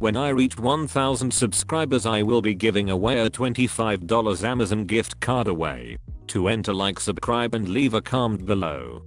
When I reach 1000 subscribers I will be giving away a $25 Amazon gift card away. To enter, like, subscribe and leave a comment below.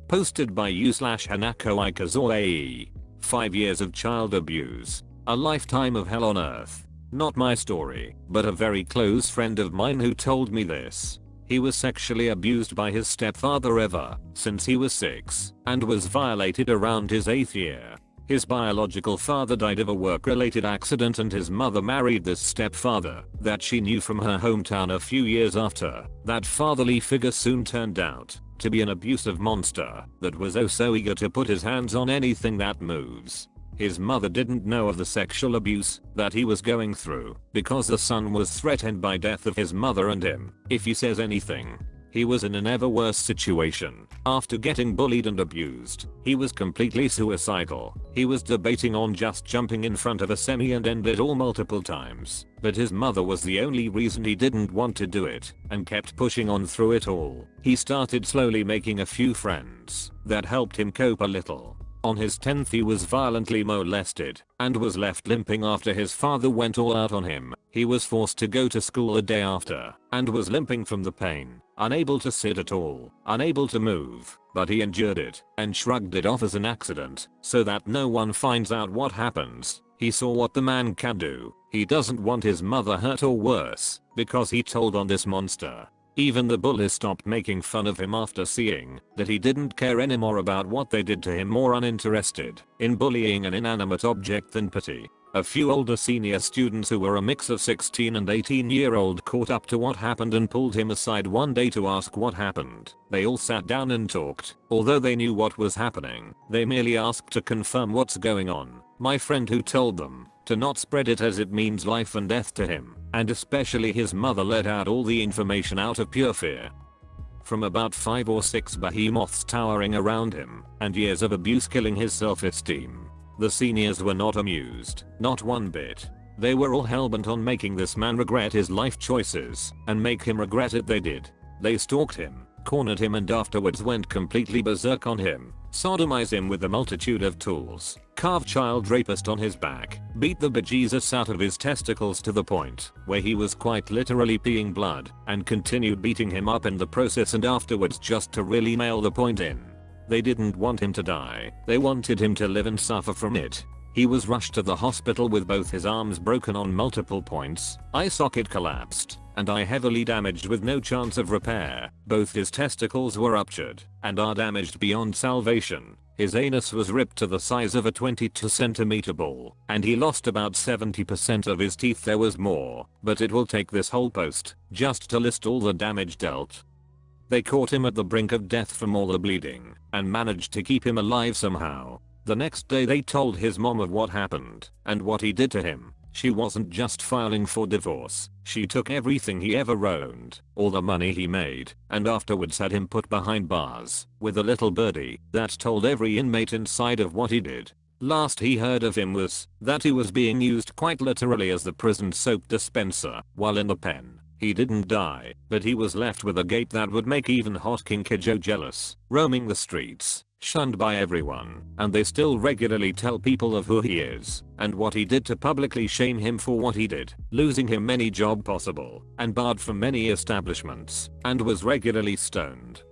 Posted by u/Hanako Ikazoe. 5 years of child abuse. A lifetime of hell on earth. Not my story, but a very close friend of mine who told me this. He was sexually abused by his stepfather ever since he was 6 and was violated around his 8th year. His biological father died of a work-related accident and his mother married this stepfather that she knew from her hometown a few years after. That fatherly figure soon turned out to be an abusive monster that was oh so eager to put his hands on anything that moves. His mother didn't know of the sexual abuse that he was going through because the son was threatened by death of his mother and him if he says anything. He was in an ever worse situation. After getting bullied and abused, he was completely suicidal. He was debating on just jumping in front of a semi and end it all multiple times. But his mother was the only reason he didn't want to do it and kept pushing on through it all. He started slowly making a few friends that helped him cope a little. On his 10th he was violently molested and was left limping after his father went all out on him. He was forced to go to school the day after and was limping from the pain, unable to sit at all, unable to move, but he endured it and shrugged it off as an accident so that no one finds out what happens. He saw what the man can do. He doesn't want his mother hurt or worse because he told on this monster. Even the bullies stopped making fun of him after seeing that he didn't care anymore about what they did to him, more uninterested in bullying an inanimate object than pity. A few older senior students who were a mix of 16 and 18-year-old caught up to what happened and pulled him aside one day to ask what happened. They all sat down and talked. Although they knew what was happening, they merely asked to confirm what's going on. My friend who told them to not spread it as it means life and death to him, and especially his mother, let out all the information out of pure fear. From about 5 or 6 behemoths towering around him and years of abuse killing his self-esteem, the seniors were not amused, not one bit. They were all hellbent on making this man regret his life choices and make him regret it they did. They stalked him, cornered him and afterwards went completely berserk on him, sodomized him with a multitude of tools, carved child rapist on his back, beat the bejesus out of his testicles to the point where he was quite literally peeing blood, and continued beating him up in the process and afterwards just to really nail the point in. They didn't want him to die, they wanted him to live and suffer from it. He was rushed to the hospital with both his arms broken on multiple points, eye socket collapsed, and eye heavily damaged with no chance of repair. Both his testicles were ruptured and are damaged beyond salvation. His anus was ripped to the size of a 22cm ball, and he lost about 70% of his teeth. There was more, but it will take this whole post just to list all the damage dealt. They caught him at the brink of death from all the bleeding and managed to keep him alive somehow. The next day they told his mom of what happened and what he did to him. She wasn't just filing for divorce, she took everything he ever owned, all the money he made, and afterwards had him put behind bars with a little birdie that told every inmate inside of what he did. Last he heard of him was that he was being used quite literally as the prison soap dispenser while in the pen. He didn't die, but he was left with a gait that would make even hot Kinky Joe jealous, roaming the streets, shunned by everyone, and they still regularly tell people of who he is and what he did to publicly shame him for what he did, losing him any job possible and barred from many establishments, and was regularly stoned,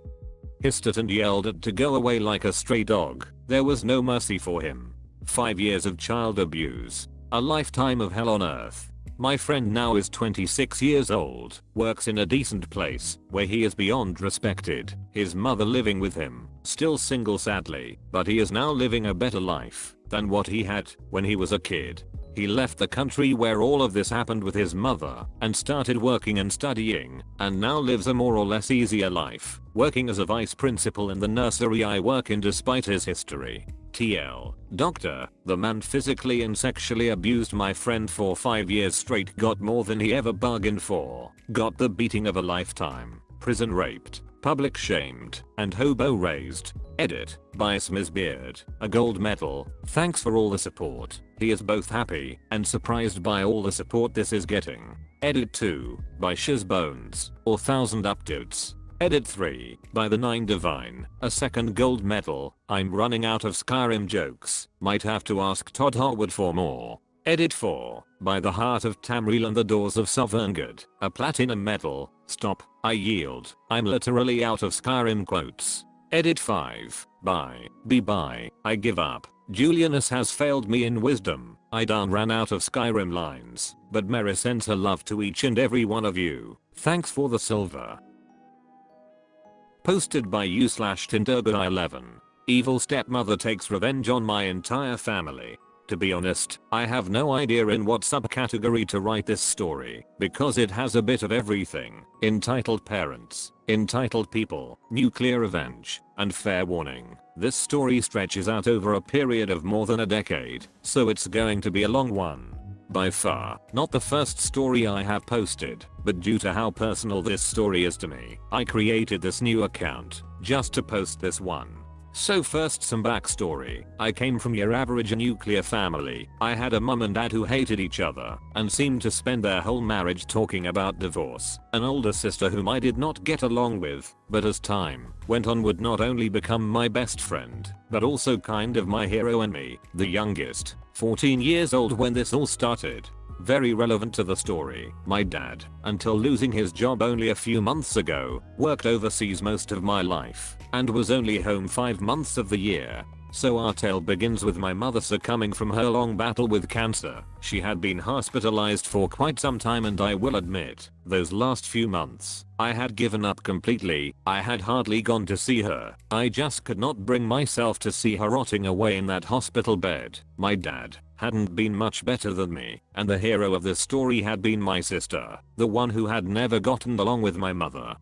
hissed at and yelled at to go away like a stray dog. There was no mercy for him. 5 years of child abuse, a lifetime of hell on earth. My friend now is 26 years old, works in a decent place where he is beyond respected, his mother living with him, still single sadly, but he is now living a better life than what he had when he was a kid. He left the country where all of this happened with his mother and started working and studying, and now lives a more or less easier life, working as a vice principal in the nursery I work in despite his history. TL. Doctor, the man physically and sexually abused my friend for 5 years straight, got more than he ever bargained for, got the beating of a lifetime, prison raped, public shamed, and hobo raised. Edit. By Smizbeard. A gold medal. Thanks for all the support. He is both happy and surprised by all the support this is getting. Edit 2. By Shizbones. Or 1000 updates. Edit 3, by the 9 Divine, a second gold medal. I'm running out of Skyrim jokes, might have to ask Todd Harwood for more. Edit 4, by the Heart of Tamriel and the Doors of Sovngarde, a platinum medal. Stop, I yield, I'm literally out of Skyrim quotes. Edit 5, by I give up. Julianus has failed me in wisdom. I done ran out of Skyrim lines, but Mary sends her love to each and every one of you. Thanks for the silver. Posted by u/Tinderguy11. Evil stepmother takes revenge on my entire family. To be honest, I have no idea in what subcategory to write this story, because it has a bit of everything. Entitled parents, entitled people, nuclear revenge, and fair warning. This story stretches out over a period of more than a decade, so it's going to be a long one. By far, not the first story I have posted, but due to how personal this story is to me, I created this new account, just to post this one. So first, some backstory. I came from your average nuclear family. I had a mum and dad who hated each other and seemed to spend their whole marriage talking about divorce. An older sister whom I did not get along with, but as time went on would not only become my best friend, but also kind of my hero, and me, the youngest, 14 years old when this all started. Very relevant to the story, my dad, until losing his job only a few months ago, worked overseas most of my life, and was only home 5 months of the year. So our tale begins with my mother succumbing from her long battle with cancer. She had been hospitalized for quite some time, and I will admit, those last few months, I had given up completely. I had hardly gone to see her. I just could not bring myself to see her rotting away in that hospital bed. My dad hadn't been much better than me, and the hero of this story had been my sister, the one who had never gotten along with my mother,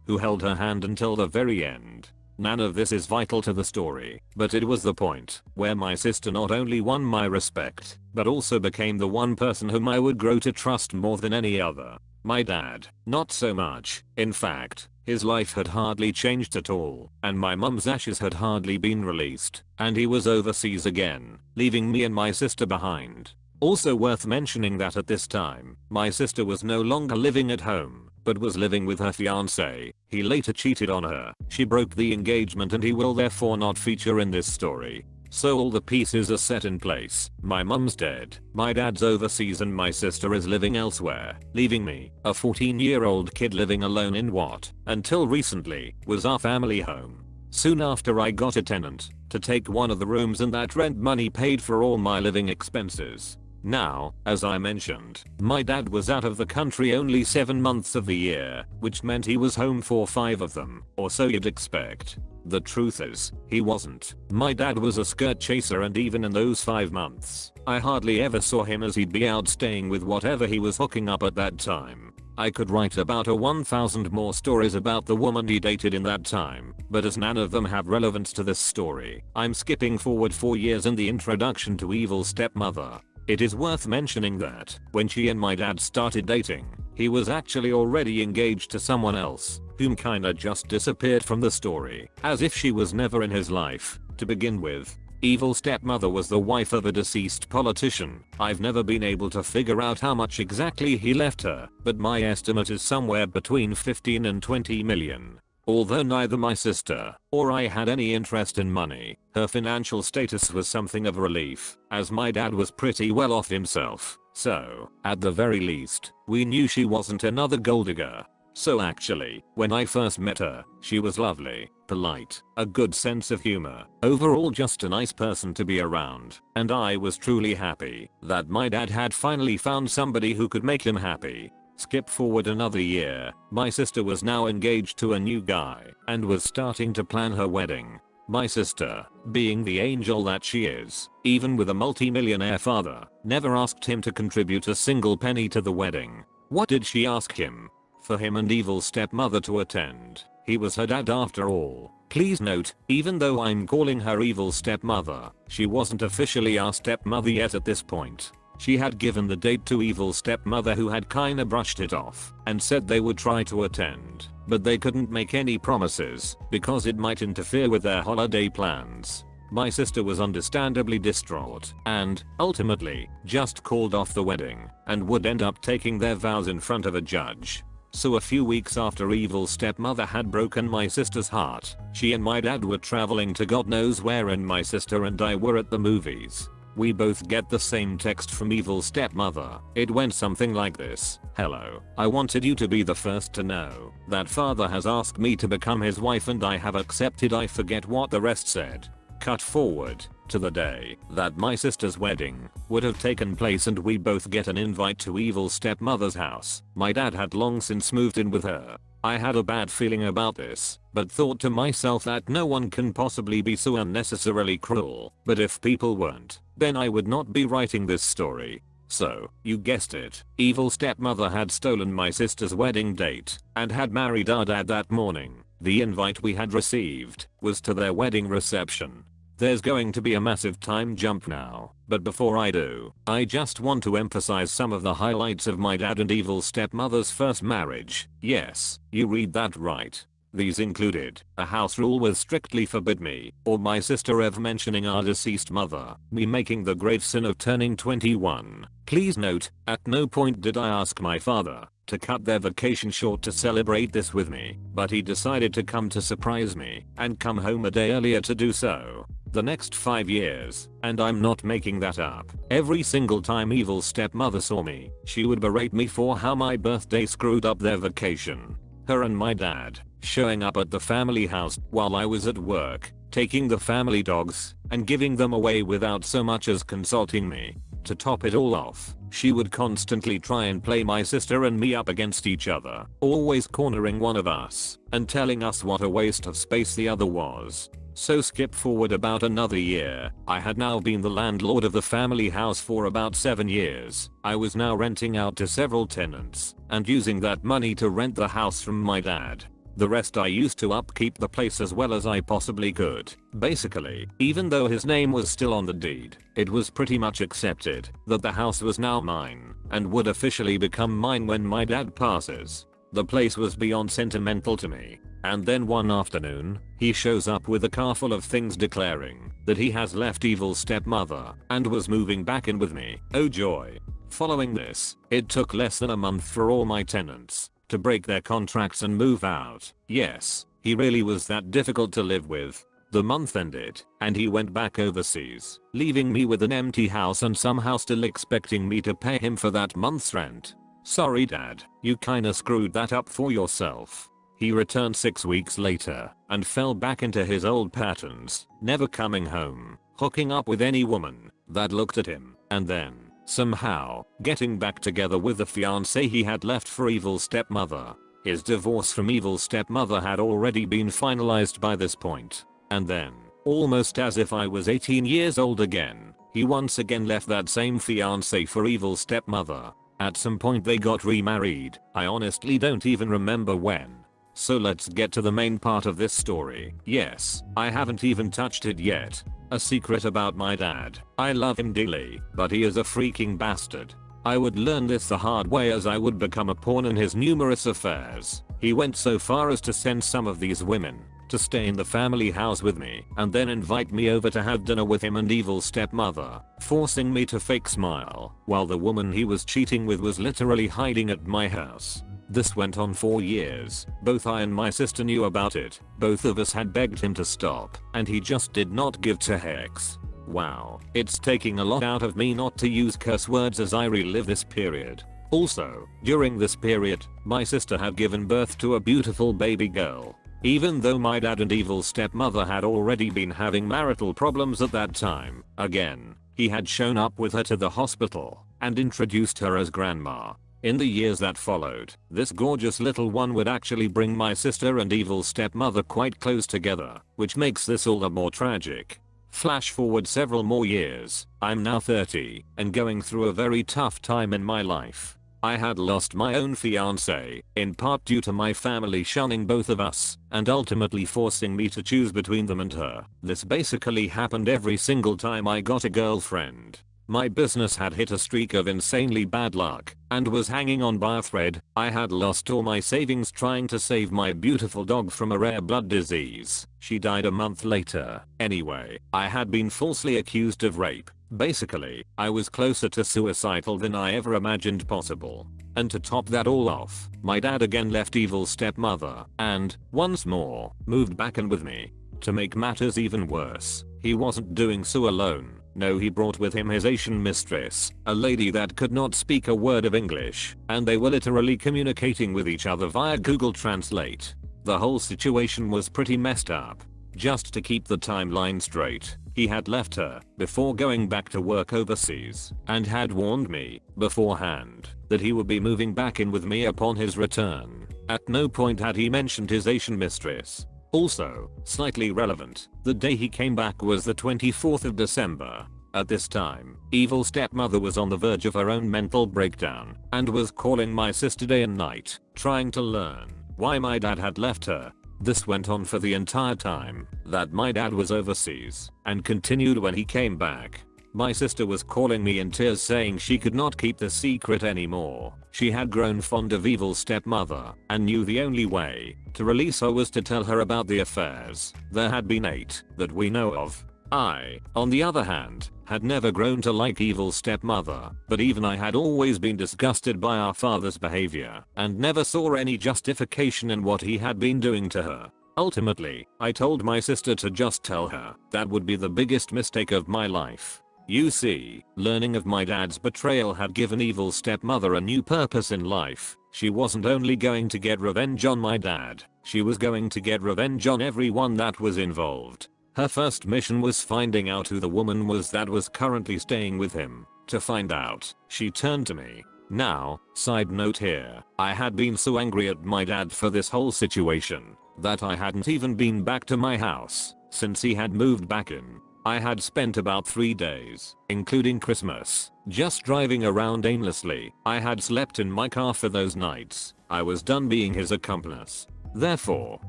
who held her hand until the very end. None of this is vital to the story, but it was the point where my sister not only won my respect, but also became the one person whom I would grow to trust more than any other. My dad, not so much. In fact, his life had hardly changed at all, and my mum's ashes had hardly been released, and he was overseas again, leaving me and my sister behind. Also worth mentioning that at this time, my sister was no longer living at home, but was living with her fiancé. He later cheated on her. She broke the engagement, and he will therefore not feature in this story. So all the pieces are set in place. My mum's dead, my dad's overseas, and my sister is living elsewhere, leaving me, a 14-year-old kid, living alone in what, until recently, was our family home. Soon after, I got a tenant to take one of the rooms, and that rent money paid for all my living expenses. Now, as I mentioned, my dad was out of the country only 7 months of the year, which meant he was home for 5 of them, or so you'd expect. The truth is, he wasn't. My dad was a skirt chaser, and even in those 5 months, I hardly ever saw him, as he'd be out staying with whatever he was hooking up at that time. I could write about 1,000 more stories about the woman he dated in that time, but as none of them have relevance to this story, I'm skipping forward 4 years in the introduction to Evil Stepmother. It is worth mentioning that, when she and my dad started dating, he was actually already engaged to someone else, whom kinda just disappeared from the story, as if she was never in his life, to begin with. Evil Stepmother was the wife of a deceased politician. I've never been able to figure out how much exactly he left her, but my estimate is somewhere between 15 and 20 million. Although neither my sister or I had any interest in money, her financial status was something of a relief, as my dad was pretty well off himself. So, at the very least, we knew she wasn't another gold digger. So actually, when I first met her, she was lovely, polite, a good sense of humor, overall just a nice person to be around, and I was truly happy that my dad had finally found somebody who could make him happy. Skip forward another year, my sister was now engaged to a new guy and was starting to plan her wedding. My sister, being the angel that she is, even with a multi-millionaire father, never asked him to contribute a single penny to the wedding. What did she ask him? For him and Evil Stepmother to attend. He was her dad after all. Please note, even though I'm calling her Evil Stepmother, she wasn't officially our stepmother yet at this point. She had given the date to Evil Stepmother, who had kinda brushed it off and said they would try to attend, but they couldn't make any promises because it might interfere with their holiday plans. My sister was understandably distraught and, ultimately, just called off the wedding and would end up taking their vows in front of a judge. So a few weeks after evil stepmother had broken my sister's heart, she and my dad were traveling to God knows where and my sister and I were at the movies. We both get the same text from evil stepmother. It went something like this. Hello, I wanted you to be the first to know that father has asked me to become his wife and I have accepted. I forget what the rest said. Cut forward to the day that my sister's wedding would have taken place and we both get an invite to evil stepmother's house. My dad had long since moved in with her. I had a bad feeling about this, but thought to myself that no one can possibly be so unnecessarily cruel. But if people weren't, then I would not be writing this story. So, you guessed it, evil stepmother had stolen my sister's wedding date and had married our dad that morning. The invite we had received was to their wedding reception. There's going to be a massive time jump now, but before I do, I just want to emphasize some of the highlights of my dad and evil stepmother's first marriage. Yes, you read that right. These included a house rule with strictly forbid me or my sister ever mentioning our deceased mother, me making the grave sin of turning 21. Please note, at no point did I ask my father to cut their vacation short to celebrate this with me, but he decided to come to surprise me and come home a day earlier to do so. The next 5 years, and I'm not making that up, every single time evil stepmother saw me, she would berate me for how my birthday screwed up their vacation. Her and my dad showing up at the family house while I was at work, taking the family dogs and giving them away without so much as consulting me. To top it all off, she would constantly try and play my sister and me up against each other, always cornering one of us and telling us what a waste of space the other was. So skip forward about another year. I had now been the landlord of the family house for about 7 years. I was now renting out to several tenants and using that money to rent the house from my dad. The rest I used to upkeep the place as well as I possibly could. Basically, even though his name was still on the deed, it was pretty much accepted that the house was now mine and would officially become mine when my dad passes. The place was beyond sentimental to me. And then one afternoon, he shows up with a car full of things declaring that he has left evil stepmother and was moving back in with me. Oh joy. Following this, it took less than a month for all my tenants to break their contracts and move out. Yes, he really was that difficult to live with. The month ended, and he went back overseas, leaving me with an empty house and somehow still expecting me to pay him for that month's rent. Sorry dad, you kinda screwed that up for yourself. He returned 6 weeks later and fell back into his old patterns, never coming home, hooking up with any woman that looked at him, and then, somehow, getting back together with the fiancée he had left for evil stepmother. His divorce from evil stepmother had already been finalized by this point. And then, almost as if I was 18 years old again, he once again left that same fiancée for evil stepmother. At some point they got remarried. I honestly don't even remember when. So let's get to the main part of this story. Yes, I haven't even touched it yet. A secret about my dad. I love him dearly, but he is a freaking bastard. I would learn this the hard way as I would become a pawn in his numerous affairs. He went so far as to send some of these women to stay in the family house with me and then invite me over to have dinner with him and evil stepmother, forcing me to fake smile while the woman he was cheating with was literally hiding at my house. This went on for years. Both I and my sister knew about it. Both of us had begged him to stop, and he just did not give two hecks. Wow, it's taking a lot out of me not to use curse words as I relive this period. Also, during this period, my sister had given birth to a beautiful baby girl. Even though my dad and evil stepmother had already been having marital problems at that time, again, he had shown up with her to the hospital and introduced her as grandma. In the years that followed, this gorgeous little one would actually bring my sister and evil stepmother quite close together, which makes this all the more tragic. Flash forward several more years, I'm now 30 and going through a very tough time in my life. I had lost my own fiancée, in part due to my family shunning both of us and ultimately forcing me to choose between them and her. This basically happened every single time I got a girlfriend. My business had hit a streak of insanely bad luck and was hanging on by a thread. I had lost all my savings trying to save my beautiful dog from a rare blood disease. She died a month later. Anyway, I had been falsely accused of rape Basically, I was closer to suicidal than I ever imagined possible. And to top that all off, my dad again left evil stepmother and, once more, moved back in with me. To make matters even worse, he wasn't doing so alone. No, he brought with him his Asian mistress, a lady that could not speak a word of English, and they were literally communicating with each other via Google Translate. The whole situation was pretty messed up. Just to keep the timeline straight, he had left her before going back to work overseas and had warned me beforehand that he would be moving back in with me upon his return. At no point had he mentioned his Asian mistress. Also, slightly relevant, the day he came back was the 24th of December. At this time, evil stepmother was on the verge of her own mental breakdown and was calling my sister day and night, trying to learn why my dad had left her. This went on for the entire time that my dad was overseas and continued when he came back. My sister was calling me in tears saying she could not keep the secret anymore. She had grown fond of evil stepmother and knew the only way to release her was to tell her about the affairs. There had been 8 that we know of. I, on the other hand, had never grown to like evil stepmother, but even I had always been disgusted by our father's behavior and never saw any justification in what he had been doing to her. Ultimately, I told my sister to just tell her that would be the biggest mistake of my life. You see, learning of my dad's betrayal had given evil stepmother a new purpose in life. She wasn't only going to get revenge on my dad, she was going to get revenge on everyone that was involved. Her first mission was finding out who the woman was that was currently staying with him. To find out, she turned to me. Now, side note here, I had been so angry at my dad for this whole situation that I hadn't even been back to my house since he had moved back in. I had spent about 3 days, including Christmas, just driving around aimlessly. I had slept in my car for those nights. I was done being his accomplice. Therefore,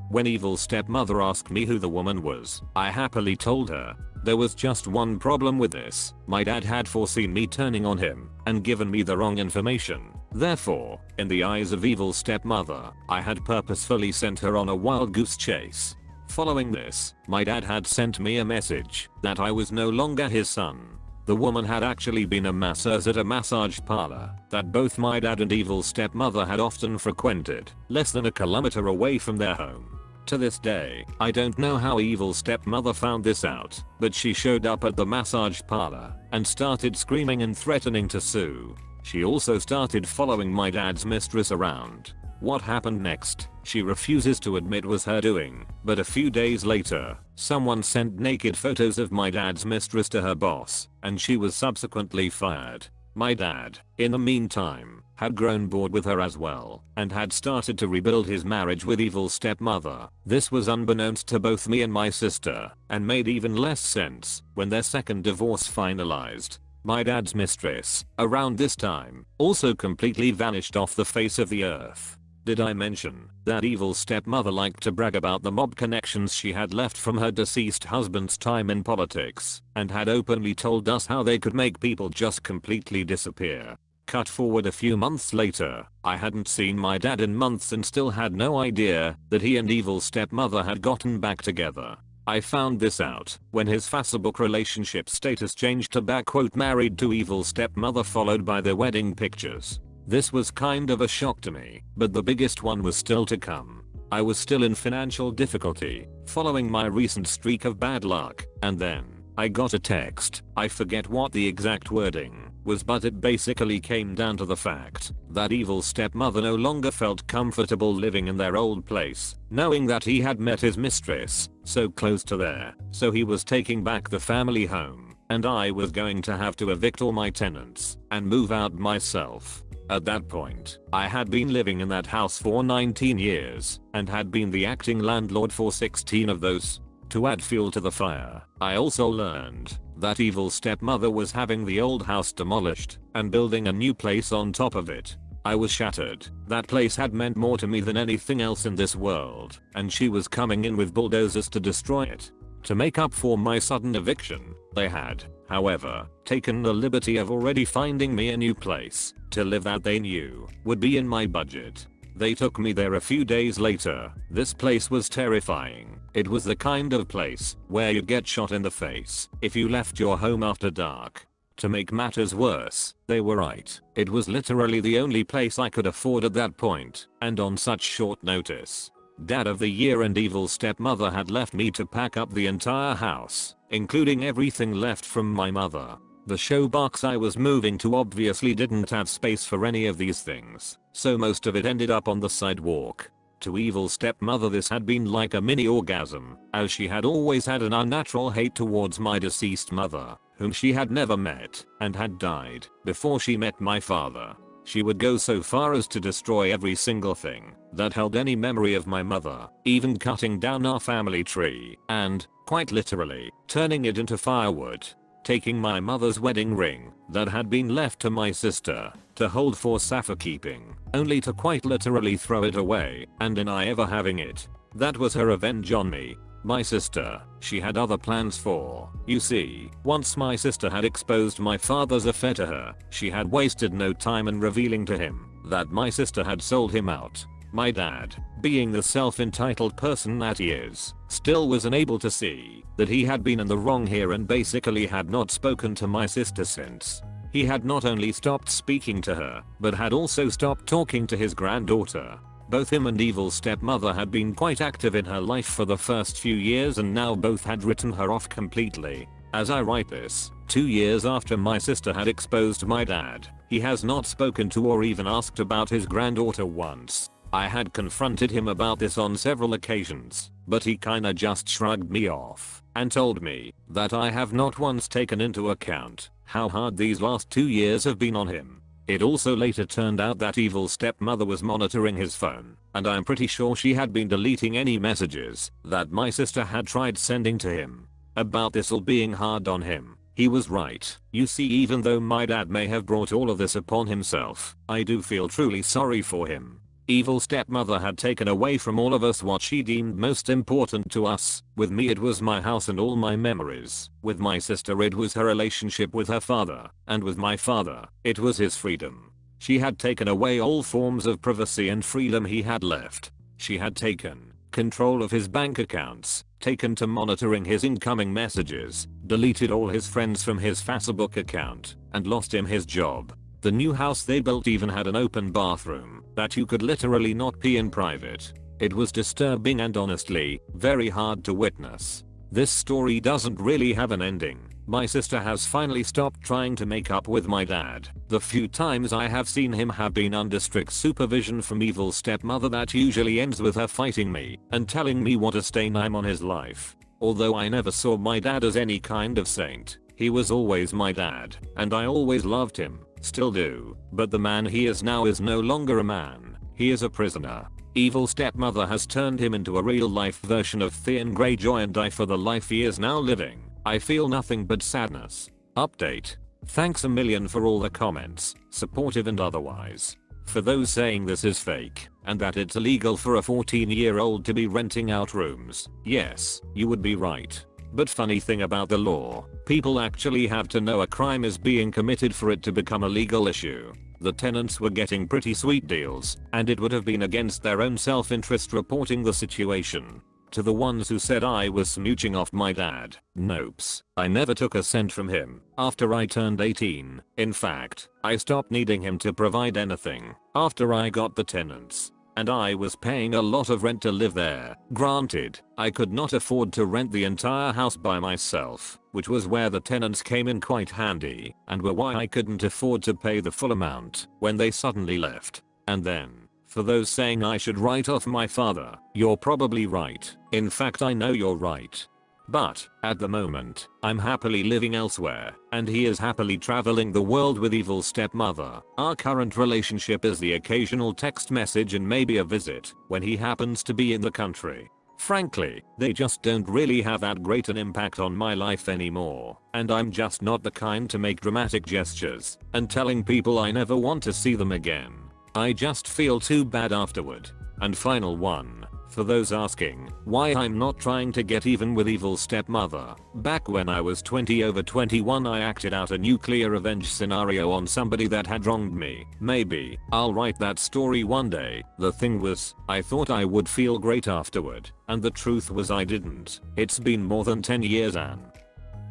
when evil stepmother asked me who the woman was, I happily told her. There was just one problem with this. My dad had foreseen me turning on him and given me the wrong information. Therefore, in the eyes of evil stepmother, I had purposefully sent her on a wild goose chase. Following this, my dad had sent me a message that I was no longer his son. The woman had actually been a masseuse at a massage parlor that both my dad and evil stepmother had often frequented, less than a kilometer away from their home. To this day, I don't know how evil stepmother found this out, but she showed up at the massage parlor and started screaming and threatening to sue. She also started following my dad's mistress around. What happened next, she refuses to admit was her doing, but a few days later, someone sent naked photos of my dad's mistress to her boss, and she was subsequently fired. My dad, in the meantime, had grown bored with her as well, and had started to rebuild his marriage with evil stepmother. This was unbeknownst to both me and my sister, and made even less sense when their second divorce finalized. My dad's mistress, around this time, also completely vanished off the face of the earth. Did I mention that evil stepmother liked to brag about the mob connections she had left from her deceased husband's time in politics, and had openly told us how they could make people just completely disappear? Cut forward a few months later, I hadn't seen my dad in months and still had no idea that he and evil stepmother had gotten back together. I found this out when his Facebook relationship status changed to "married to evil stepmother" followed by their wedding pictures. This was kind of a shock to me, but the biggest one was still to come. I was still in financial difficulty, following my recent streak of bad luck, and then I got a text. I forget what the exact wording was, but it basically came down to the fact that evil stepmother no longer felt comfortable living in their old place, knowing that he had met his mistress so close to there, so he was taking back the family home, and I was going to have to evict all my tenants and move out myself. At that point, I had been living in that house for 19 years and had been the acting landlord for 16 of those. To add fuel to the fire, I also learned that evil stepmother was having the old house demolished and building a new place on top of it. I was shattered. That place had meant more to me than anything else in this world, and she was coming in with bulldozers to destroy it. To make up for my sudden eviction, they had, however, taken the liberty of already finding me a new place to live that they knew would be in my budget. They took me there a few days later. This place was terrifying. It was the kind of place where you get shot in the face if you left your home after dark. To make matters worse, they were right. It was literally the only place I could afford at that point, and on such short notice. Dad of the year and evil stepmother had left me to pack up the entire house, including everything left from my mother. The showbox I was moving to obviously didn't have space for any of these things, so most of it ended up on the sidewalk. To evil stepmother this had been like a mini orgasm, as she had always had an unnatural hate towards my deceased mother, whom she had never met and had died before she met my father. She would go so far as to destroy every single thing that held any memory of my mother, even cutting down our family tree and, quite literally, turning it into firewood. Taking my mother's wedding ring that had been left to my sister to hold for safekeeping, only to quite literally throw it away and deny ever having it. That was her revenge on me. My sister, she had other plans for. You see, once my sister had exposed my father's affair to her, she had wasted no time in revealing to him that my sister had sold him out. My dad, being the self-entitled person that he is, still was unable to see that he had been in the wrong here and basically had not spoken to my sister since. He had not only stopped speaking to her, but had also stopped talking to his granddaughter. Both him and evil stepmother had been quite active in her life for the first few years, and now both had written her off completely. As I write this, 2 years after my sister had exposed my dad, he has not spoken to or even asked about his granddaughter once. I had confronted him about this on several occasions, but he kinda just shrugged me off and told me that I have not once taken into account how hard these last 2 years have been on him. It also later turned out that evil stepmother was monitoring his phone, and I'm pretty sure she had been deleting any messages that my sister had tried sending to him. About this all being hard on him, he was right. You see, even though my dad may have brought all of this upon himself, I do feel truly sorry for him. Evil stepmother had taken away from all of us what she deemed most important to us. With me it was my house and all my memories. With my sister it was her relationship with her father. And with my father, it was his freedom. She had taken away all forms of privacy and freedom he had left. She had taken control of his bank accounts, taken to monitoring his incoming messages, deleted all his friends from his Facebook account, and lost him his job. The new house they built even had an open bathroom that you could literally not pee in private. It was disturbing and honestly, very hard to witness. This story doesn't really have an ending. My sister has finally stopped trying to make up with my dad. The few times I have seen him have been under strict supervision from evil stepmother that usually ends with her fighting me and telling me what a stain I'm on his life. Although I never saw my dad as any kind of saint, he was always my dad, and I always loved him. Still do, but the man he is now is no longer a man, he is a prisoner. Evil stepmother has turned him into a real life version of Theon Greyjoy and I for the life he is now living. I feel nothing but sadness. Update. Thanks a million for all the comments, supportive and otherwise. For those saying this is fake, and that it's illegal for a 14-year-old to be renting out rooms, yes, you would be right. But funny thing about the law, people actually have to know a crime is being committed for it to become a legal issue. The tenants were getting pretty sweet deals, and it would have been against their own self-interest reporting the situation. To the ones who said I was smooching off my dad, nopes. I never took a cent from him after I turned 18. In fact, I stopped needing him to provide anything after I got the tenants. And I was paying a lot of rent to live there. Granted, I could not afford to rent the entire house by myself, which was where the tenants came in quite handy, and were why I couldn't afford to pay the full amount when they suddenly left. And then, for those saying I should write off my father, you're probably right. In fact, I know you're right. But, at the moment, I'm happily living elsewhere, and he is happily traveling the world with evil stepmother. Our current relationship is the occasional text message and maybe a visit when he happens to be in the country. Frankly, they just don't really have that great an impact on my life anymore, and I'm just not the kind to make dramatic gestures and telling people I never want to see them again. I just feel too bad afterward. And final one. For those asking why I'm not trying to get even with evil stepmother, back when I was 20 over 21 I acted out a nuclear revenge scenario on somebody that had wronged me. Maybe I'll write that story one day. The thing was, I thought I would feel great afterward, and the truth was I didn't. It's been more than 10 years and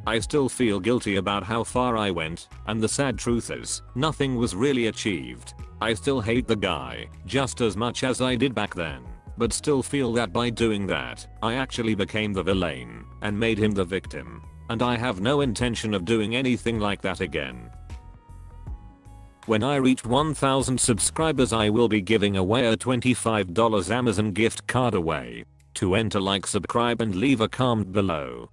I still feel guilty about how far I went, and the sad truth is, nothing was really achieved. I still hate the guy, just as much as I did back then, but still feel that by doing that, I actually became the villain, and made him the victim. And I have no intention of doing anything like that again. When I reach 1000 subscribers I will be giving away a $25 Amazon gift card away. To enter, like, subscribe and leave a comment below.